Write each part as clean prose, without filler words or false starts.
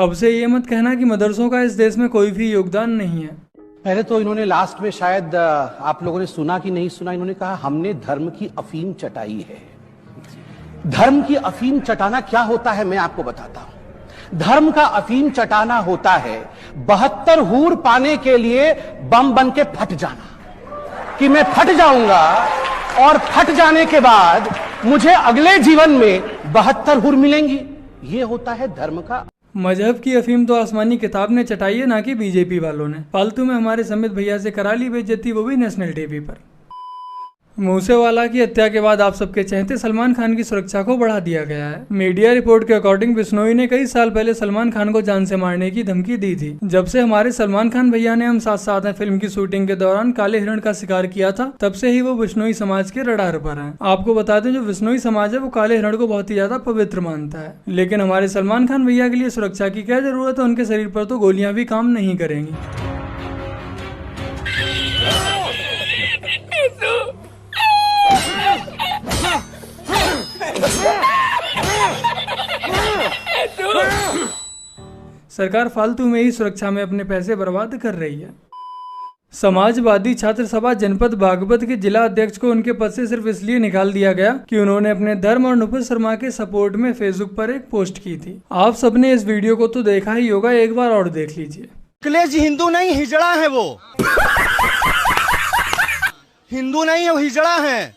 अब से ये मत कहना कि मदरसों का इस देश में कोई भी योगदान नहीं है। पहले तो इन्होंने लास्ट में, शायद आप लोगों ने सुना कि नहीं सुना, इन्होंने कहा हमने धर्म की अफीम चटाई है। धर्म की अफीम चटाना क्या होता है मैं आपको बताता हूं। धर्म का अफीम चटाना होता है 72 हूर पाने के लिए बम बन के फट जाना, कि मैं फट जाऊंगा और फट जाने के बाद मुझे अगले जीवन में 72 हूर मिलेंगी। ये होता है धर्म का। मजहब की अफीम तो आसमानी किताब ने चटाई है, ना कि बीजेपी वालों ने। फालतू में हमारे समित भैया से करा ली बेइज्जती, वो भी नेशनल टीवी पर। मूसेवाला की हत्या के बाद आप सबके चहेते सलमान खान की सुरक्षा को बढ़ा दिया गया है। मीडिया रिपोर्ट के अकॉर्डिंग बिश्नोई ने कई साल पहले सलमान खान को जान से मारने की धमकी दी थी। जब से हमारे सलमान खान भैया ने हम साथ साथ हैं फिल्म की शूटिंग के दौरान काले हिरण का शिकार किया था, तब से ही वो बिश्नोई समाज के रडार पर हैं। आपको बता दें, जो बिश्नोई समाज है वो काले हिरण को बहुत ही ज्यादा पवित्र मानता है। लेकिन हमारे सलमान खान भैया के लिए सुरक्षा की क्या जरूरत है, उनके शरीर पर तो गोलियां भी काम नहीं करेंगी। सरकार फालतू में ही सुरक्षा में अपने पैसे बर्बाद कर रही है। समाजवादी छात्र सभा जनपद बागपत के जिला अध्यक्ष को उनके पद से सिर्फ इसलिए निकाल दिया गया कि उन्होंने अपने धर्म और नुपुर शर्मा के सपोर्ट में फेसबुक पर एक पोस्ट की थी। आप सबने इस वीडियो को तो देखा ही होगा, एक बार और देख लीजिए। अखिलेश हिंदू नहीं हिजड़ा है, वो हिंदू नहीं है, वो हिजड़ा है।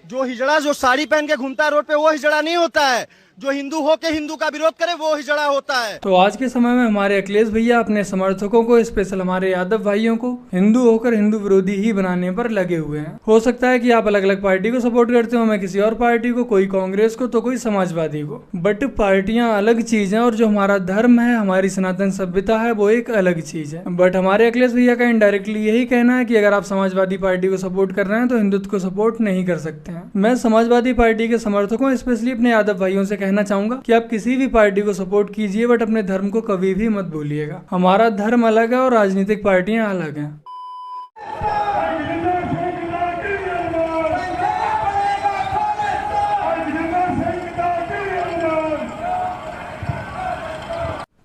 जो हिजड़ा जो साड़ी पहन के घूमता है रोड पे, वो हिजड़ा नहीं होता है। जो हिंदू हो के हिंदू का विरोध करे वो हिजड़ा होता है। तो आज के समय में हमारे अखिलेश भैया अपने समर्थकों को, स्पेशल हमारे यादव भाइयों को, हिंदू होकर हिंदू विरोधी ही बनाने पर लगे हुए हैं। हो सकता है कि आप अलग अलग पार्टी को सपोर्ट करते हो, मैं किसी और पार्टी को, कोई कांग्रेस को तो कोई समाजवादी को, बट पार्टियां अलग चीज है और जो हमारा धर्म है, हमारी सनातन सभ्यता है, वो एक अलग चीज है। बट हमारे अखिलेश भैया का इनडायरेक्टली यही कहना है कि अगर आप समाजवादी पार्टी को सपोर्ट कर रहे हैं तो हिंदुत्व को सपोर्ट नहीं कर सकते हैं। मैं समाजवादी पार्टी के समर्थकों, स्पेशली अपने यादव भाइयों से कहना चाहूंगा कि आप किसी भी पार्टी को सपोर्ट कीजिए, बट अपने धर्म को कभी भी मत भूलिएगा। हमारा धर्म अलग है और राजनीतिक पार्टियां अलग हैं।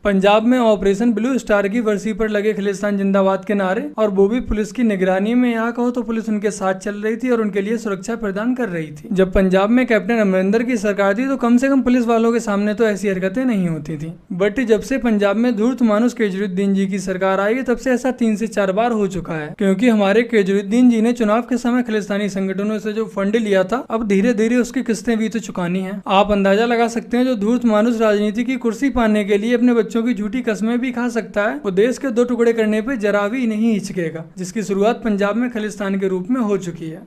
पंजाब में ऑपरेशन ब्लू स्टार की वर्सी पर लगे खालिस्तान जिंदाबाद के नारे, और वो भी पुलिस की निगरानी में। यहाँ कहो तो पुलिस उनके साथ चल रही थी और उनके लिए सुरक्षा प्रदान कर रही थी। जब पंजाब में कैप्टन अमरिंदर की सरकार थी तो कम से कम पुलिस वालों के सामने तो ऐसी हरकतें नहीं होती थी। बट जब से पंजाब में धूर्त मानुस केजरीवाल जी की सरकार आई, तब से ऐसा 3 से 4 बार हो चुका है, क्योंकि हमारे केजरीवाल जी ने चुनाव के समय खालिस्तानी संगठनों से जो फंड लिया था, अब धीरे धीरे उसकी किस्तें भी तो चुकानी है। आप अंदाजा लगा सकते हैं, जो धूर्त मानुस राजनीति की कुर्सी पाने के लिए अपने बच्चों की झूठी कस्में भी खा सकता है, वो देश के 2 टुकड़े करने पे जरा भी नहीं हिचकेगा, जिसकी शुरुआत पंजाब में खालिस्तान के रूप में हो चुकी है।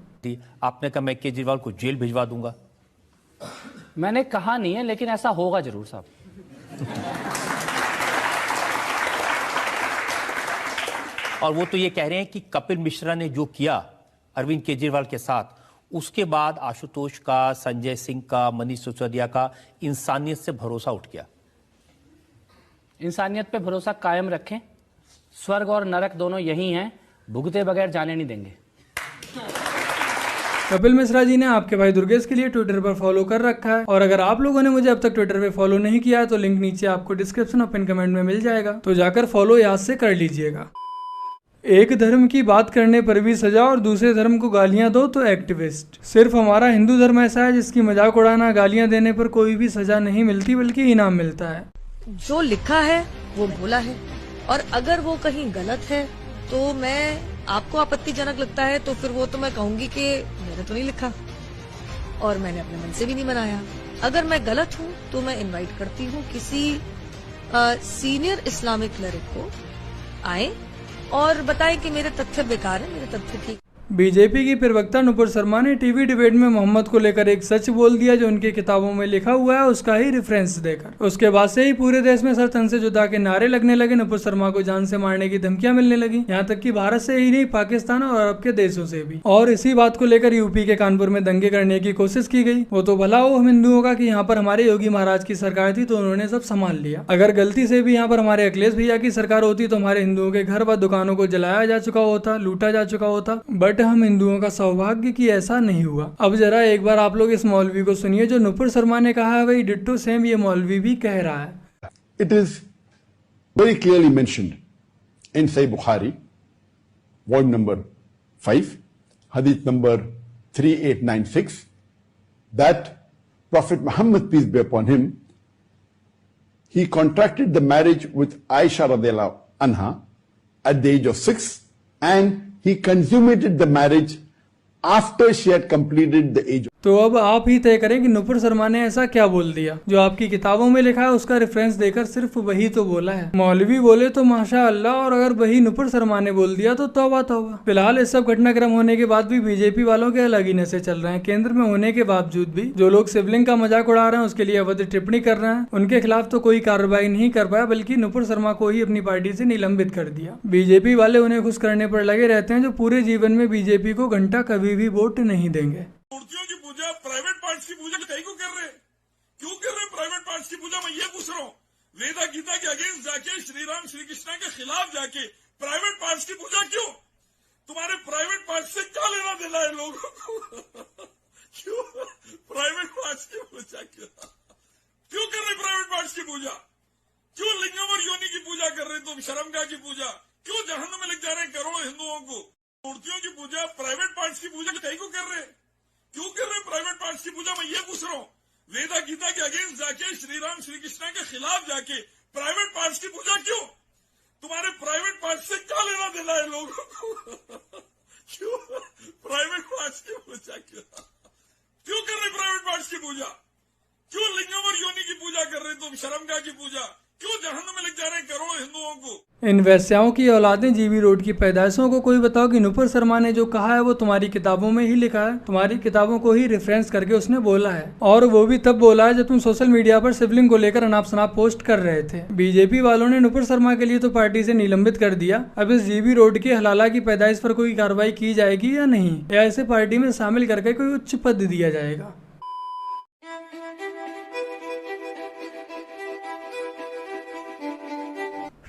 आपने कहा मैं केजरीवाल को जेल भिजवा दूंगा। मैंने कहा नहीं है, लेकिन ऐसा होगा जरूर साहब। और वो तो ये कह रहे हैं कि कपिल मिश्रा ने जो किया अरविंद केजरीवाल के साथ, उसके बाद आशुतोष का, संजय सिंह का, मनीष सिसोदिया का इंसानियत से भरोसा उठ गया। इंसानियत पे भरोसा कायम रखें, स्वर्ग और नरक दोनों यही हैं, भुगते बगैर जाने नहीं देंगे। कपिल मिश्रा जी ने आपके भाई दुर्गेश के लिए ट्विटर पर फॉलो कर रखा है, और अगर आप लोगों ने मुझे अब तक ट्विटर पे फॉलो नहीं किया है तो लिंक नीचे आपको डिस्क्रिप्शन और पिन कमेंट में मिल जाएगा, तो जाकर फॉलो याद से कर लीजिएगा। एक धर्म की बात करने पर भी सजा और दूसरे धर्म को गालियां दो तो एक्टिविस्ट। सिर्फ हमारा हिंदू धर्म ऐसा है जिसकी मजाक उड़ाना, गालियां देने पर कोई भी सजा नहीं मिलती, बल्कि इनाम मिलता है। जो लिखा है वो बोला है, और अगर वो कहीं गलत है तो मैं, आपको आपत्तिजनक लगता है तो फिर वो तो मैं कहूंगी कि मैंने तो नहीं लिखा और मैंने अपने मन से भी नहीं बनाया। अगर मैं गलत हूँ तो मैं इनवाइट करती हूँ किसी सीनियर इस्लामिक क्लरिक को, आए और बताएं कि मेरे तथ्य बेकार है, मेरे तथ्य ठीक। बीजेपी की प्रवक्ता नुपुर शर्मा ने टीवी डिबेट में मोहम्मद को लेकर एक सच बोल दिया जो उनकी किताबों में लिखा हुआ है, उसका ही रेफरेंस देकर। उसके बाद से ही पूरे देश में सर तन से जुदा के नारे लगने लगे, नुपुर शर्मा को जान से मारने की धमकियां मिलने लगी, यहाँ तक कि भारत से ही नहीं, पाकिस्तान और अरब के देशों से भी। और इसी बात को लेकर यूपी के कानपुर में दंगे करने की कोशिश की गई। वो तो भला हो हम हिंदुओं का कि यहाँ पर हमारे योगी महाराज की सरकार थी तो उन्होंने सब संभाल लिया। अगर गलती से भी यहाँ पर हमारे अखिलेश भैया की सरकार होती तो हमारे हिंदुओं के घर व दुकानों को जलाया जा चुका होता, लूटा जा चुका होता। बट हम हिंदुओं का सौभाग्य कि ऐसा नहीं हुआ। अब जरा एक बार आप लोग इस मौलवी को सुनिए जो नुपुर शर्मा ने कहा है, वही डिट्टो सेम ये मौलवी भी कह रहा है। It is very clearly mentioned in Sahih Bukhari, volume number 5, hadith number 3896, that Prophet Muhammad, peace be upon him, he contracted the marriage with Aisha radiallahu anha at the age of 6, and he consummated the marriage after she had completed the age. तो अब आप ही तय करें कि नुपुर शर्मा ने ऐसा क्या बोल दिया। जो आपकी किताबों में लिखा है उसका रेफरेंस देकर सिर्फ वही तो बोला है। मौलवी बोले तो माशा अल्लाह, और अगर वही नुपुर शर्मा ने बोल दिया तो तौबा तौबा। फिलहाल इस सब घटनाक्रम होने के बाद भी बीजेपी वालों के अलग ही नशे चल रहे हैं। केंद्र में होने के बावजूद भी जो लोग शिवलिंग का मजाक उड़ा रहे हैं, उसके लिए अवैध टिप्पणी कर रहे हैं, उनके खिलाफ तो कोई कार्रवाई नहीं कर पाया, बल्कि नुपुर शर्मा को ही अपनी पार्टी से निलंबित कर दिया। बीजेपी वाले उन्हें खुश करने पर लगे रहते हैं, जो पूरे जीवन में बीजेपी को घंटा कभी भी वोट नहीं देंगे। मूर्तियों की पूजा, प्राइवेट पार्ट्स की पूजा कहीं को कर रहे हैं? क्यों कर रहे हैं प्राइवेट पार्ट्स की पूजा? मैं ये पूछ रहा हूँ, वेदा गीता के अगेंस्ट जाके, श्री राम श्री कृष्णा के खिलाफ जाके प्राइवेट पार्ट्स की पूजा क्यों? तुम्हारे प्राइवेट पार्ट्स से क्या लेना देना है लोगों को? क्यों प्राइवेट पार्ट्स की पूजा क्यों कर रहे प्राइवेट पार्ट्स की पूजा? क्यों लिंगम और योनि की पूजा कर रहे तुम? शर्मगाह की पूजा क्यों जहन्नुम में लग जा रहे हैं करोड़ों हिंदुओं को? मूर्तियों की पूजा, प्राइवेट पार्ट्स की पूजा कहीं को कर रहे हैं? क्यों कर रहे हैं प्राइवेट पार्ट्स की पूजा? मैं ये पूछ रहा हूँ, वेदा गीता के अगेंस्ट जाके, श्री राम श्री कृष्णा के खिलाफ जाके प्राइवेट पार्ट्स की पूजा क्यों? तुम्हारे प्राइवेट पार्ट्स से क्या लेना देना है लोगों को? क्यों प्राइवेट पार्ट्स की पूजा क्यों कर रहे प्राइवेट पार्ट्स की पूजा? क्यों लिंगम और योनि की पूजा कर रहे तुम? शर्मगाह की पूजा क्यों जहन्नुम में लग जा रहे हैं करोड़ों हिंदुओं को? इन वैश्याओं की औलादें जीबी रोड की पैदाइशों को कोई बताओ कि नुपुर शर्मा ने जो कहा है वो तुम्हारी किताबों में ही लिखा है, तुम्हारी किताबों को ही रेफरेंस करके उसने बोला है, और वो भी तब बोला है जब तुम सोशल मीडिया पर शिवलिंग को लेकर अनाप शनाप पोस्ट कर रहे थे। बीजेपी वालों ने नुपुर शर्मा के लिए तो पार्टी से निलंबित कर दिया, अब इस जीबी रोड के हलाला की पैदाइश पर कोई कार्रवाई की जाएगी या नहीं, या इसे पार्टी में शामिल करके कोई उच्च पद दिया जाएगा।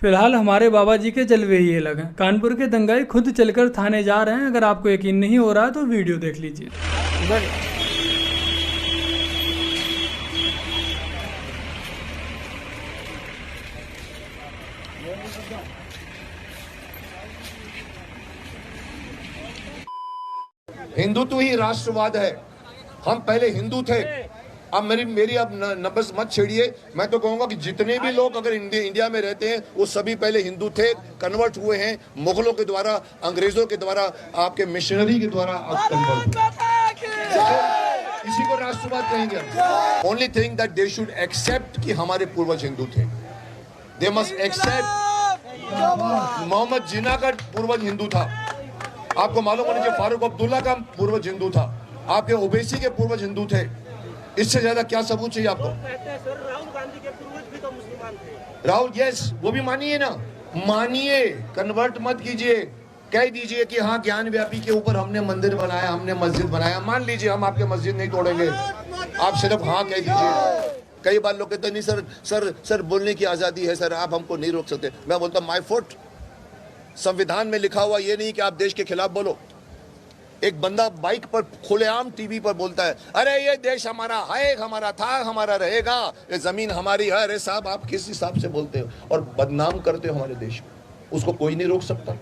फिलहाल हमारे बाबा जी के जलवे ही अलग हैं। कानपुर के दंगाई खुद चलकर थाने जा रहे हैं। अगर आपको यकीन नहीं हो रहा तो वीडियो देख लीजिए। हिंदुत्व ही राष्ट्रवाद है। हम पहले हिंदू थे, अब मेरी अब नब्बस मत छेड़िए। मैं तो कहूंगा कि जितने भी लोग अगर इंडिया में रहते हैं वो सभी पहले हिंदू थे, कन्वर्ट हुए हैं मुगलों के द्वारा, अंग्रेजों के द्वारा, आपके मिशनरी के द्वारा कन्वर्ट हुए। इसी को राष्ट्रवाद कहेंगे। Only thing that they should accept कि हमारे पूर्वज हिंदू थे। They must accept Mohammad Jinnah का पूर्वज हिंदू था। आपको मालूम होना चाहिए फारूक अब्दुल्ला का पूर्वज हिंदू था। आपके ओवैसी के पूर्वज हिंदू थे। इससे ज्यादा क्या सबूत चाहिए आपको? राहुल गांधी के पूर्वज भी तो मुसलमान थे। राहुल, यस, वो भी मानिए ना, मानिए, कन्वर्ट मत कीजिए। कह दीजिए कि हाँ, ज्ञान व्यापी के ऊपर हमने मंदिर बनाया, हमने मस्जिद बनाया। मान लीजिए हम आपके मस्जिद नहीं तोड़ेंगे, आप सिर्फ हाँ कह दीजिए। कई बार लोग कहते नहीं सर सर सर बोलने की आजादी है सर, आप हमको नहीं रोक सकते। मैं बोलता माय फुट, संविधान में लिखा हुआ ये नहीं कि आप देश के खिलाफ बोलो। एक बंदा बाइक पर खुलेआम टीवी पर बोलता है, अरे ये देश हमारा है, हमारा था, हमारा रहेगा, ये जमीन हमारी है। अरे साहब, आप किस हिसाब से बोलते हो और बदनाम करते हो हमारे देश को? उसको कोई नहीं रोक सकता,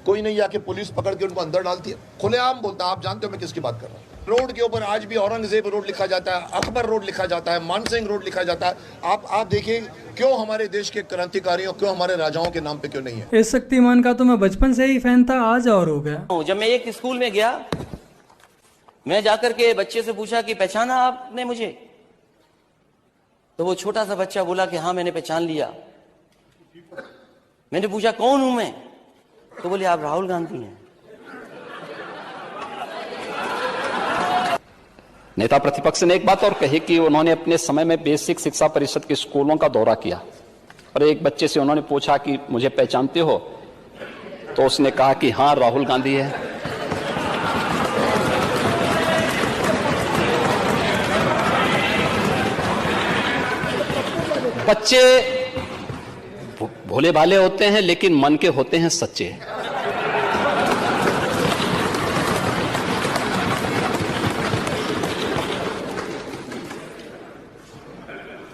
कोई नहीं आके पुलिस पकड़ के उनको अंदर डालती है। खुलेआम बोलता है। आप जानते हो मैं किसकी बात कर रहा हूँ। रोड के ऊपर आज भी औरंगजेब रोड लिखा जाता है, अकबर रोड लिखा जाता है, मानसिंह रोड लिखा जाता है। आप देखिए क्यों हमारे देश के क्रांतिकारियों, क्यों हमारे राजाओं के नाम पे क्यों नहीं है? इस शक्तिमान का तो मैं बचपन से ही फैन था, आज और हो गया। जब मैं एक स्कूल में गया, मैं जाकर के बच्चे से पूछा कि पहचाना आपने मुझे? तो वो छोटा सा बच्चा बोला कि हाँ मैंने पहचान लिया। मैंने पूछा कौन हूं मैं? तो बोले आप राहुल गांधी हैं। नेता प्रतिपक्ष ने एक बात और कही कि उन्होंने अपने समय में बेसिक शिक्षा परिषद के स्कूलों का दौरा किया और एक बच्चे से उन्होंने पूछा कि मुझे पहचानते हो? तो उसने कहा कि हाँ, राहुल गांधी है। बच्चे भोले भाले होते हैं लेकिन मन के होते हैं सच्चे।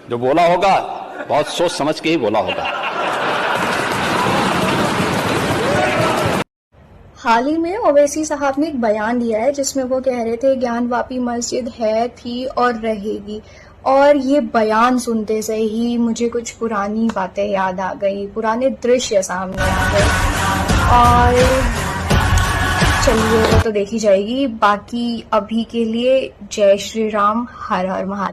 जो बोला होगा बहुत सोच समझ के ही बोला होगा। हाल ही में ओवैसी साहब ने एक बयान दिया है जिसमें वो कह रहे थे ज्ञानवापी मस्जिद है, थी और रहेगी। और ये बयान सुनते से ही मुझे कुछ पुरानी बातें याद आ गई, पुराने दृश्य सामने आ गए। और चलिए वो तो देखी जाएगी, बाकी अभी के लिए जय श्री राम, हर हर महादेव।